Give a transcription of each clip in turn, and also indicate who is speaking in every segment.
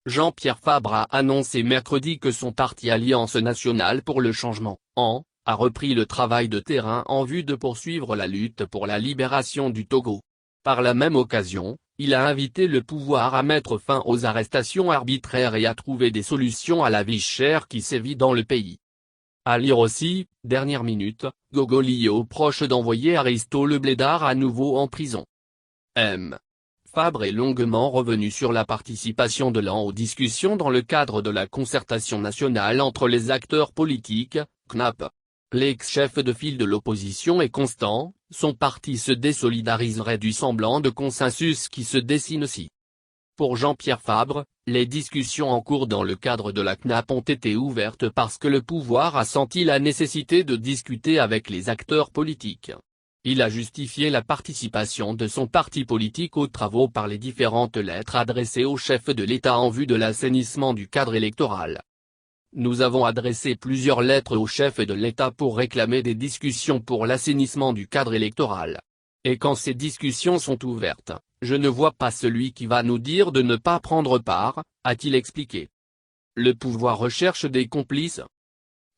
Speaker 1: Jean-Pierre Fabre a annoncé mercredi que son parti Alliance nationale pour le changement, a repris le travail de terrain en vue de poursuivre la lutte pour la libération du Togo. Par la même occasion, il a invité le pouvoir à mettre fin aux arrestations arbitraires et à trouver des solutions à la vie chère qui sévit dans le pays. À lire aussi, dernière minute, Gogolio proche d'envoyer Aristo Le Blédard à nouveau en prison. Fabre est longuement revenu sur la participation de l'AN aux discussions dans le cadre de la concertation nationale entre les acteurs politiques, CNAP. L'ex-chef de file de l'opposition est constant, son parti se désolidariserait du semblant de consensus qui se dessine aussi. Pour Jean-Pierre Fabre, les discussions en cours dans le cadre de la CNAP ont été ouvertes parce que le pouvoir a senti la nécessité de discuter avec les acteurs politiques. Il a justifié la participation de son parti politique aux travaux par les différentes lettres adressées au chef de l'État en vue de l'assainissement du cadre électoral. Nous avons adressé plusieurs lettres au chef de l'État pour réclamer des discussions pour l'assainissement du cadre électoral. Et quand ces discussions sont ouvertes, je ne vois pas celui qui va nous dire de ne pas prendre part, a-t-il expliqué. Le pouvoir recherche des complices.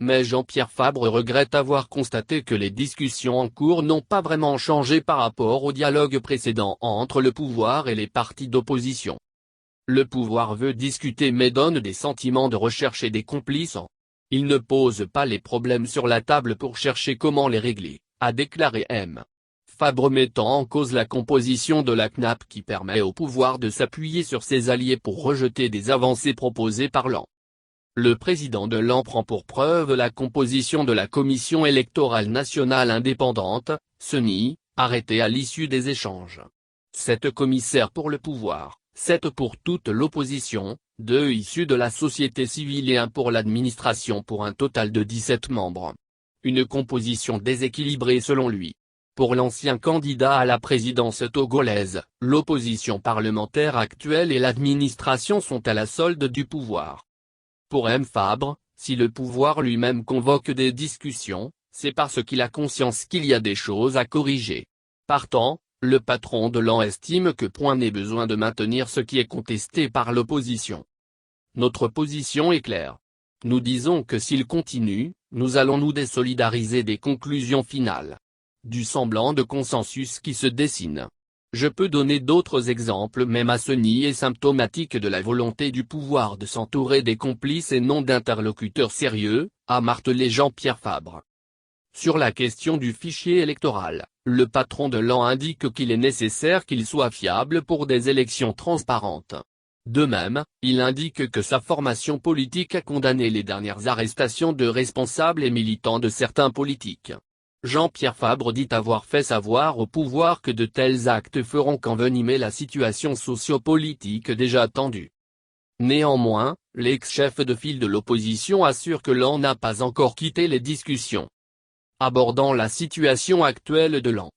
Speaker 1: Mais Jean-Pierre Fabre regrette avoir constaté que les discussions en cours n'ont pas vraiment changé par rapport au dialogue précédent entre le pouvoir et les partis d'opposition. Le pouvoir veut discuter mais donne des sentiments de recherche et des complices. Il ne pose pas les problèmes sur la table pour chercher comment les régler, a déclaré Fabre mettant en cause la composition de la CNAP qui permet au pouvoir de s'appuyer sur ses alliés pour rejeter des avancées proposées par l'AN. Le président de l'AN prend pour preuve la composition de la Commission électorale nationale indépendante, CENI, arrêtée à l'issue des échanges. 7 commissaires pour le pouvoir, 7 pour toute l'opposition, 2 issus de la société civile et 1 pour l'administration pour un total de 17 membres. Une composition déséquilibrée selon lui. Pour l'ancien candidat à la présidence togolaise, l'opposition parlementaire actuelle et l'administration sont à la solde du pouvoir. Pour Fabre, si le pouvoir lui-même convoque des discussions, c'est parce qu'il a conscience qu'il y a des choses à corriger. Partant, le patron de l'AN estime que point n'est besoin de maintenir ce qui est contesté par l'opposition. Notre position est claire. Nous disons que s'il continue, nous allons nous désolidariser des conclusions finales. Du semblant de consensus qui se dessine. Je peux donner d'autres exemples mais ma CENI est symptomatique de la volonté du pouvoir de s'entourer des complices et non d'interlocuteurs sérieux, a martelé Jean-Pierre Fabre. Sur la question du fichier électoral, le patron de l'AN indique qu'il est nécessaire qu'il soit fiable pour des élections transparentes. De même, il indique que sa formation politique a condamné les dernières arrestations de responsables et militants de certains politiques. Jean-Pierre Fabre dit avoir fait savoir au pouvoir que de tels actes feront qu'envenimer la situation socio-politique déjà tendue. Néanmoins, l'ex-chef de file de l'opposition assure que l'AN n'a pas encore quitté les discussions. Abordant la situation actuelle de l'AN,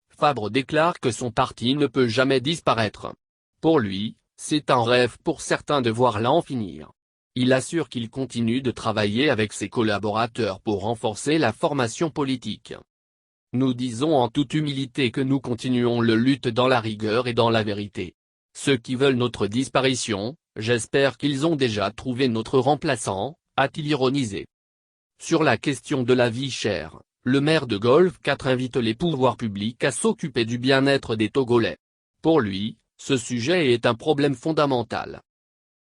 Speaker 1: Fabre déclare que son parti ne peut jamais disparaître. Pour lui, c'est un rêve pour certains de voir l'AN finir. Il assure qu'il continue de travailler avec ses collaborateurs pour renforcer la formation politique. Nous disons en toute humilité que nous continuons le lutte dans la rigueur et dans la vérité. Ceux qui veulent notre disparition, j'espère qu'ils ont déjà trouvé notre remplaçant, a-t-il ironisé. Sur la question de la vie chère, le maire de Golfe 4 invite les pouvoirs publics à s'occuper du bien-être des Togolais. Pour lui, ce sujet est un problème fondamental.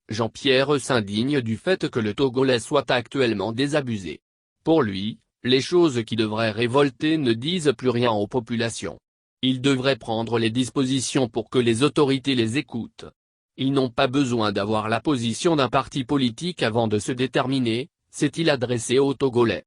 Speaker 1: Jean-Pierre s'indigne du fait que le Togolais soit actuellement désabusé. Pour lui, les choses qui devraient révolter ne disent plus rien aux populations. Il devrait prendre les dispositions pour que les autorités les écoutent. Ils n'ont pas besoin d'avoir la position d'un parti politique avant de se déterminer, s'est-il adressé aux Togolais.